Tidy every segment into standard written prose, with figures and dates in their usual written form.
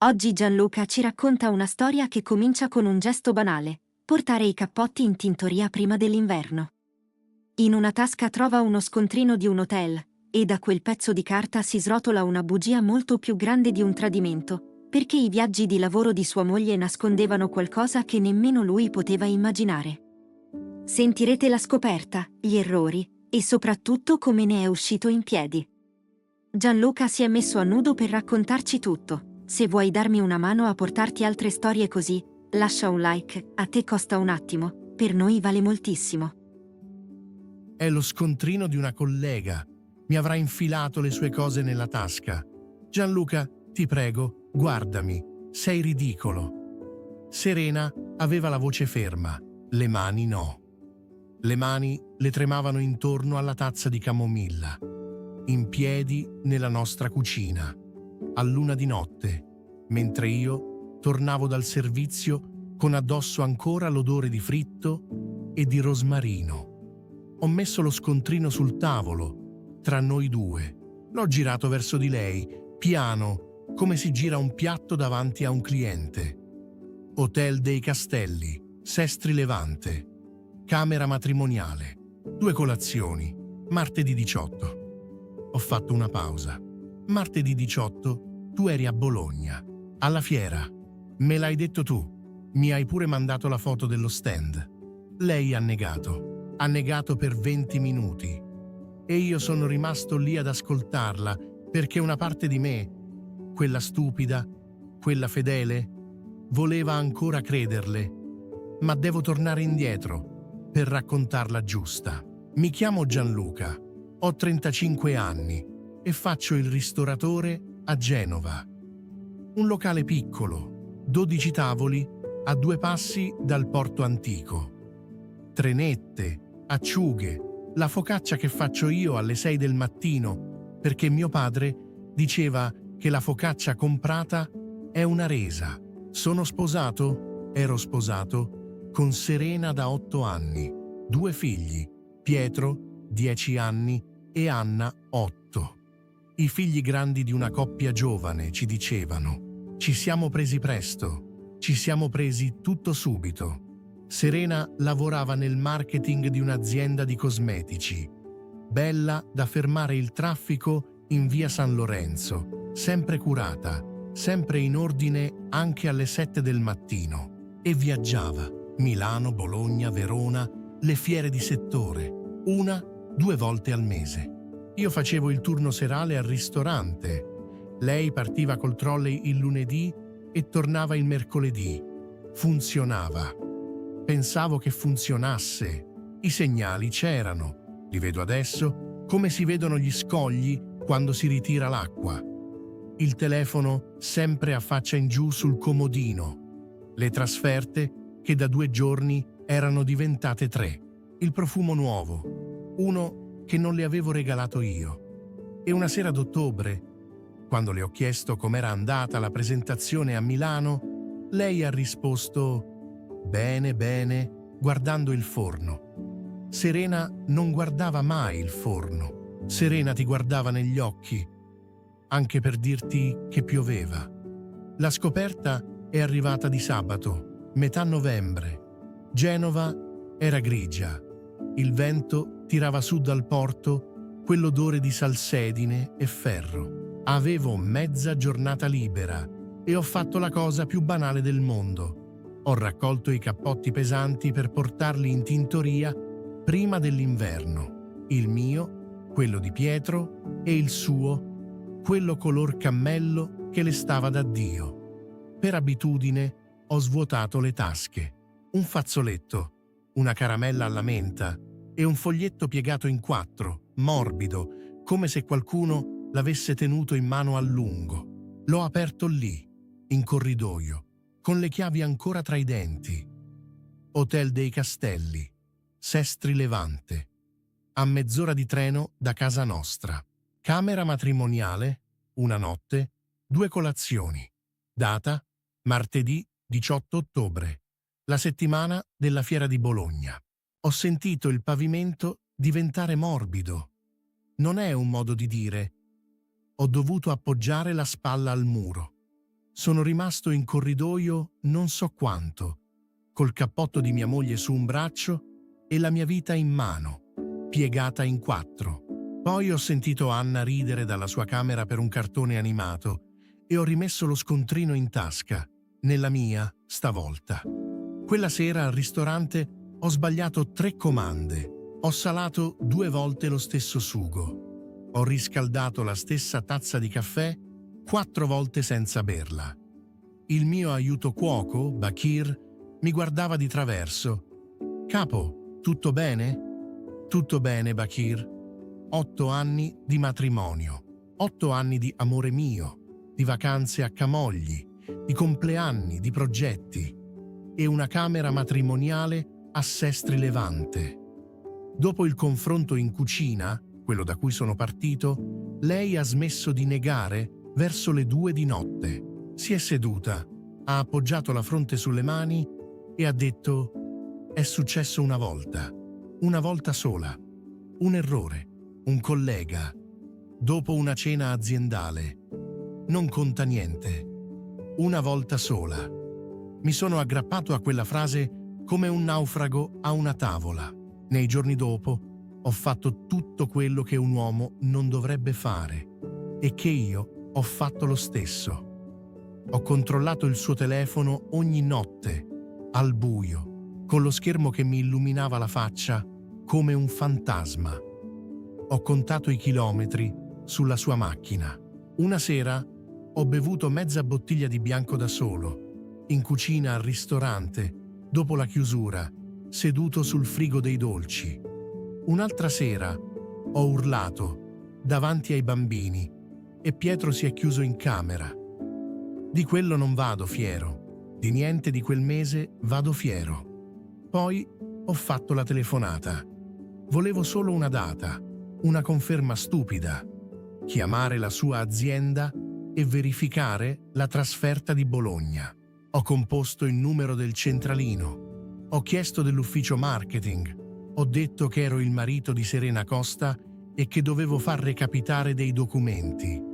Oggi Gianluca ci racconta una storia che comincia con un gesto banale: portare i cappotti in tintoria prima dell'inverno. In una tasca trova uno scontrino di un hotel, e da quel pezzo di carta si srotola una bugia molto più grande di un tradimento, perché i viaggi di lavoro di sua moglie nascondevano qualcosa che nemmeno lui poteva immaginare. Sentirete la scoperta, gli errori, e soprattutto come ne è uscito in piedi. Gianluca si è messo a nudo per raccontarci tutto. Se vuoi darmi una mano a portarti altre storie così, lascia un like, a te costa un attimo, per noi vale moltissimo. È lo scontrino di una collega. Mi avrà infilato le sue cose nella tasca. Gianluca, ti prego, guardami. Sei ridicolo. Serena aveva la voce ferma, le mani no. Le mani le tremavano intorno alla tazza di camomilla. In piedi nella nostra cucina, a luna di notte, mentre io tornavo dal servizio con addosso ancora l'odore di fritto e di rosmarino. Ho messo lo scontrino sul tavolo, tra noi due. L'ho girato verso di lei, piano, come si gira un piatto davanti a un cliente. Hotel dei Castelli, Sestri Levante. Camera matrimoniale. 2 colazioni. Martedì 18. Ho fatto una pausa. Martedì 18 tu eri a Bologna, alla fiera. Me l'hai detto tu. Mi hai pure mandato la foto dello stand. Lei ha negato. Ha negato per 20 minuti. E io sono rimasto lì ad ascoltarla, perché una parte di me, quella stupida, quella fedele, voleva ancora crederle. Ma devo tornare indietro per raccontarla giusta. Mi chiamo Gianluca, ho 35 anni e faccio il ristoratore a Genova. Un locale piccolo, 12 tavoli, a 2 passi dal porto antico. Trenette, acciughe, la focaccia che faccio io alle 6 del mattino, perché mio padre diceva che la focaccia comprata è una resa. Sono sposato, ero sposato, con Serena da 8 anni, 2 figli, Pietro, 10 anni, e Anna, 8. I figli grandi di una coppia giovane, ci dicevano. Ci siamo presi presto, ci siamo presi tutto subito. Serena lavorava nel marketing di un'azienda di cosmetici, bella da fermare il traffico in via San Lorenzo, sempre curata, sempre in ordine anche alle 7 del mattino, e viaggiava. Milano, Bologna, Verona, le fiere di settore, 1-2 volte al mese. Io facevo il turno serale al ristorante. Lei partiva col trolley il lunedì e tornava il mercoledì. Funzionava. Pensavo che funzionasse. I segnali c'erano. Li vedo adesso come si vedono gli scogli quando si ritira l'acqua. Il telefono sempre a faccia in giù sul comodino. Le trasferte che da 2 giorni erano diventate 3. Il profumo nuovo, uno che non le avevo regalato io. E una sera d'ottobre, quando le ho chiesto com'era andata la presentazione a Milano, lei ha risposto: bene, bene, guardando il forno. Serena non guardava mai il forno. Serena ti guardava negli occhi, anche per dirti che pioveva. La scoperta è arrivata di sabato, metà novembre. Genova era grigia. Il vento tirava su dal porto quell'odore di salsedine e ferro. Avevo mezza giornata libera e ho fatto la cosa più banale del mondo. Ho raccolto i cappotti pesanti per portarli in tintoria prima dell'inverno. Il mio, quello di Pietro, e il suo, quello color cammello che le stava da Dio. Per abitudine ho svuotato le tasche. Un fazzoletto, una caramella alla menta e un foglietto piegato in 4, morbido, come se qualcuno l'avesse tenuto in mano a lungo. L'ho aperto lì, in corridoio, con le chiavi ancora tra i denti. Hotel dei Castelli, Sestri Levante, a mezz'ora di treno da casa nostra. Camera matrimoniale, una notte, 2 colazioni. Data: martedì 18 ottobre, la settimana della fiera di Bologna. Ho sentito il pavimento diventare morbido. Non è un modo di dire. Ho dovuto appoggiare la spalla al muro. Sono rimasto in corridoio non so quanto, col cappotto di mia moglie su un braccio e la mia vita in mano, piegata in quattro. Poi ho sentito Anna ridere dalla sua camera per un cartone animato e ho rimesso lo scontrino in tasca, nella mia stavolta. Quella sera al ristorante ho sbagliato 3 comande. Ho salato 2 volte lo stesso sugo. Ho riscaldato la stessa tazza di caffè 4 volte senza berla. Il mio aiuto cuoco, Bakir, mi guardava di traverso. «Capo, tutto bene?» «Tutto bene, Bakir. 8 anni di matrimonio, 8 anni di amore mio, di vacanze a Camogli, di compleanni, di progetti e una camera matrimoniale a Sestri Levante. Dopo il confronto in cucina, quello da cui sono partito, lei ha smesso di negare verso le 2 di notte. Si è seduta, ha appoggiato la fronte sulle mani e ha detto: «È successo una volta sola, un errore, un collega, dopo una cena aziendale. Non conta niente. Una volta sola». Mi sono aggrappato a quella frase come un naufrago a una tavola. Nei giorni dopo ho fatto tutto quello che un uomo non dovrebbe fare e che io ho fatto lo stesso. Ho controllato il suo telefono ogni notte, al buio, con lo schermo che mi illuminava la faccia come un fantasma. Ho contato i chilometri sulla sua macchina. Una sera ho bevuto mezza bottiglia di bianco da solo, in cucina al ristorante, dopo la chiusura, seduto sul frigo dei dolci. Un'altra sera ho urlato davanti ai bambini e Pietro si è chiuso in camera. Di quello non vado fiero, di niente di quel mese vado fiero. Poi ho fatto la telefonata. Volevo solo una data, una conferma stupida, chiamare la sua azienda e verificare la trasferta di Bologna. Ho composto il numero del centralino, ho chiesto dell'ufficio marketing, ho detto che ero il marito di Serena Costa e che dovevo far recapitare dei documenti.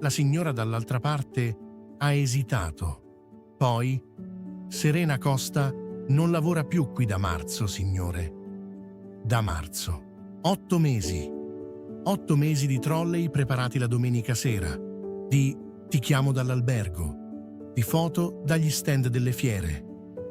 La signora dall'altra parte ha esitato. Poi, Serena Costa non lavora più qui da marzo, signore. Da marzo. 8 mesi. 8 mesi di trolley preparati la domenica sera, di «Ti chiamo dall'albergo», di foto dagli stand delle fiere.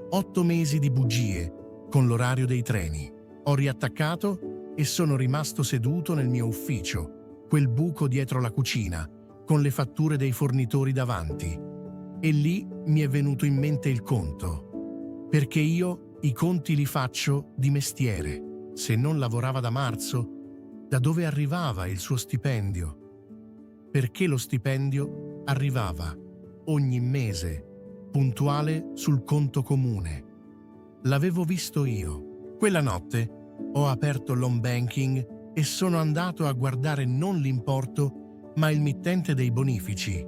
8 mesi di bugie con l'orario dei treni. Ho riattaccato e sono rimasto seduto nel mio ufficio, quel buco dietro la cucina, con le fatture dei fornitori davanti. E lì mi è venuto in mente il conto. Perché io i conti li faccio di mestiere. Se non lavorava da marzo, da dove arrivava il suo stipendio? Perché lo stipendio arrivava ogni mese, puntuale sul conto comune. L'avevo visto io. Quella notte ho aperto l'home banking e sono andato a guardare non l'importo, ma il mittente dei bonifici.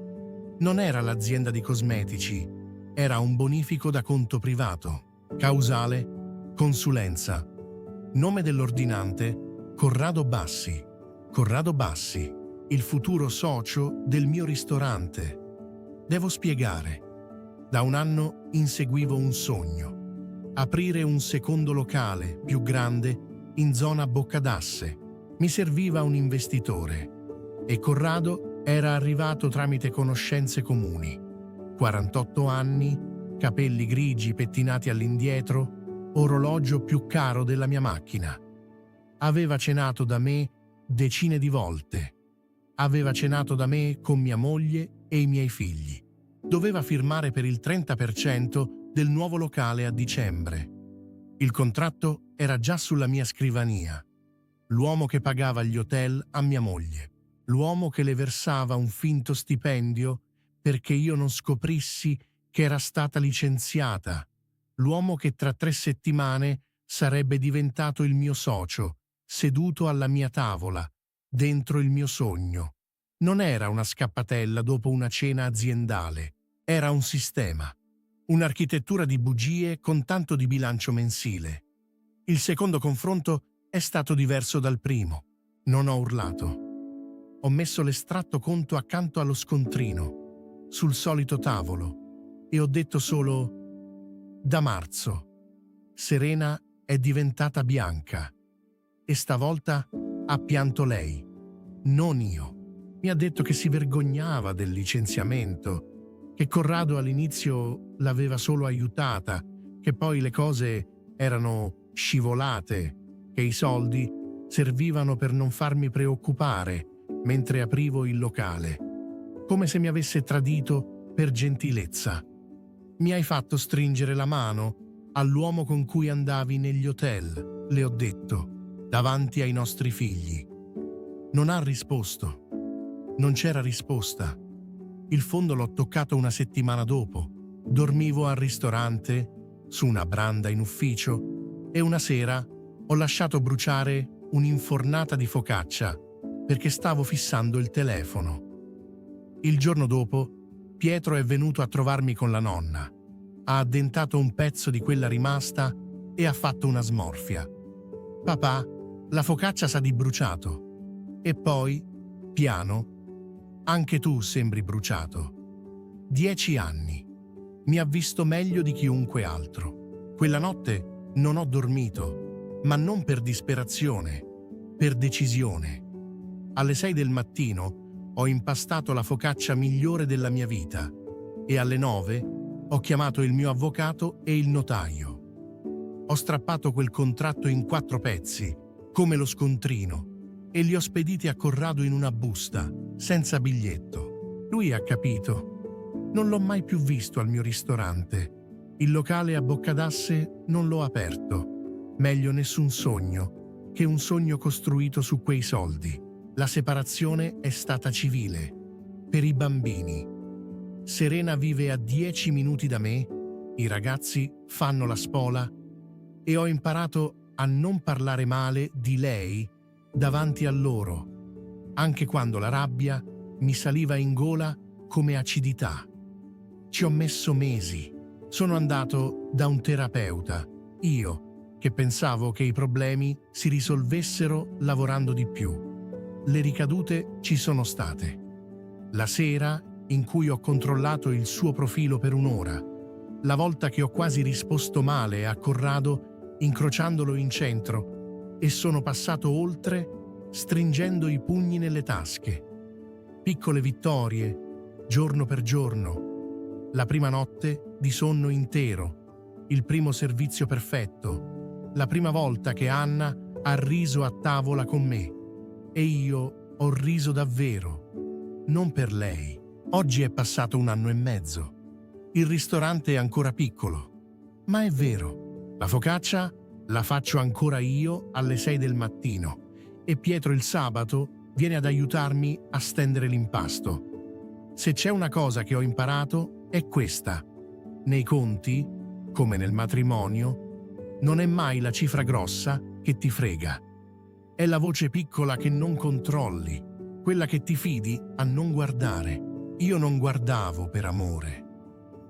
Non era l'azienda di cosmetici, era un bonifico da conto privato. Causale, consulenza. Nome dell'ordinante, Corrado Bassi. Corrado Bassi, il futuro socio del mio ristorante. Devo spiegare. Da un anno inseguivo un sogno. Aprire un secondo locale, più grande, in zona Boccadasse. Mi serviva un investitore. E Corrado era arrivato tramite conoscenze comuni. 48 anni, capelli grigi pettinati all'indietro, orologio più caro della mia macchina. Aveva cenato da me decine di volte. Aveva cenato da me con mia moglie e i miei figli. Doveva firmare per il 30% del nuovo locale a dicembre. Il contratto era già sulla mia scrivania. L'uomo che pagava gli hotel a mia moglie. L'uomo che le versava un finto stipendio perché io non scoprissi che era stata licenziata. L'uomo che tra 3 settimane sarebbe diventato il mio socio, seduto alla mia tavola, dentro il mio sogno. Non era una scappatella dopo una cena aziendale, era un sistema. Un'architettura di bugie con tanto di bilancio mensile. Il secondo confronto è stato diverso dal primo. Non ho urlato. Ho messo l'estratto conto accanto allo scontrino. sul solito tavolo e ho detto solo: da marzo. Serena è diventata bianca e stavolta ha pianto lei, non io. Mi ha detto che si vergognava del licenziamento, che Corrado all'inizio l'aveva solo aiutata, che poi le cose erano scivolate, che i soldi servivano per non farmi preoccupare mentre aprivo il locale, come se mi avesse tradito per gentilezza. Mi hai fatto stringere la mano all'uomo con cui andavi negli hotel, le ho detto, davanti ai nostri figli. Non ha risposto. Non c'era risposta. Il fondo l'ho toccato una settimana dopo. Dormivo al ristorante, su una branda in ufficio, e una sera ho lasciato bruciare un'infornata di focaccia perché stavo fissando il telefono. Il giorno dopo, Pietro è venuto a trovarmi con la nonna. Ha addentato un pezzo di quella rimasta e ha fatto una smorfia. Papà, la focaccia sa di bruciato. E poi, piano, anche tu sembri bruciato. 10 anni. Mi ha visto meglio di chiunque altro. Quella notte non ho dormito, ma non per disperazione, per decisione. Alle 6 del mattino ho impastato la focaccia migliore della mia vita e alle 9 ho chiamato il mio avvocato e il notaio. Ho strappato quel contratto in 4 pezzi, come lo scontrino, e li ho spediti a Corrado in una busta, senza biglietto. Lui ha capito. Non l'ho mai più visto al mio ristorante. Il locale a Boccadasse non l'ho aperto. Meglio nessun sogno che un sogno costruito su quei soldi. La separazione è stata civile. Per i bambini. Serena vive a 10 minuti da me, i ragazzi fanno la spola e ho imparato a non parlare male di lei davanti a loro, anche quando la rabbia mi saliva in gola come acidità. Ci ho messo mesi. Sono andato da un terapeuta, io, che pensavo che i problemi si risolvessero lavorando di più. Le ricadute ci sono state. La sera in cui ho controllato il suo profilo per un'ora, la volta che ho quasi risposto male a Corrado incrociandolo in centro e sono passato oltre stringendo i pugni nelle tasche. Piccole vittorie, giorno per giorno. La prima notte di sonno intero, il primo servizio perfetto, la prima volta che Anna ha riso a tavola con me. E io ho riso davvero, non per lei. Oggi è passato 1 anno e mezzo. Il ristorante è ancora piccolo. Ma è vero, la focaccia la faccio ancora io alle 6 del mattino e Pietro il sabato viene ad aiutarmi a stendere l'impasto. Se c'è una cosa che ho imparato è questa. Nei conti, come nel matrimonio, non è mai la cifra grossa che ti frega. È la voce piccola che non controlli, quella che ti fidi a non guardare. Io non guardavo per amore.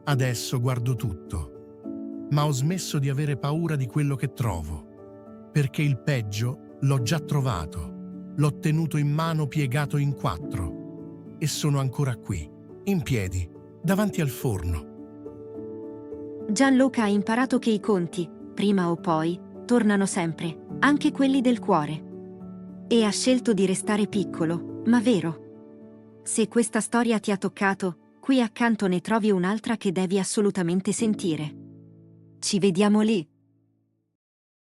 Adesso guardo tutto. Ma ho smesso di avere paura di quello che trovo, perché il peggio l'ho già trovato. L'ho tenuto in mano piegato in 4 e sono ancora qui, in piedi, davanti al forno. Gianluca ha imparato che i conti, prima o poi, tornano sempre, anche quelli del cuore. E ha scelto di restare piccolo, ma vero. Se questa storia ti ha toccato, qui accanto ne trovi un'altra che devi assolutamente sentire. Ci vediamo lì.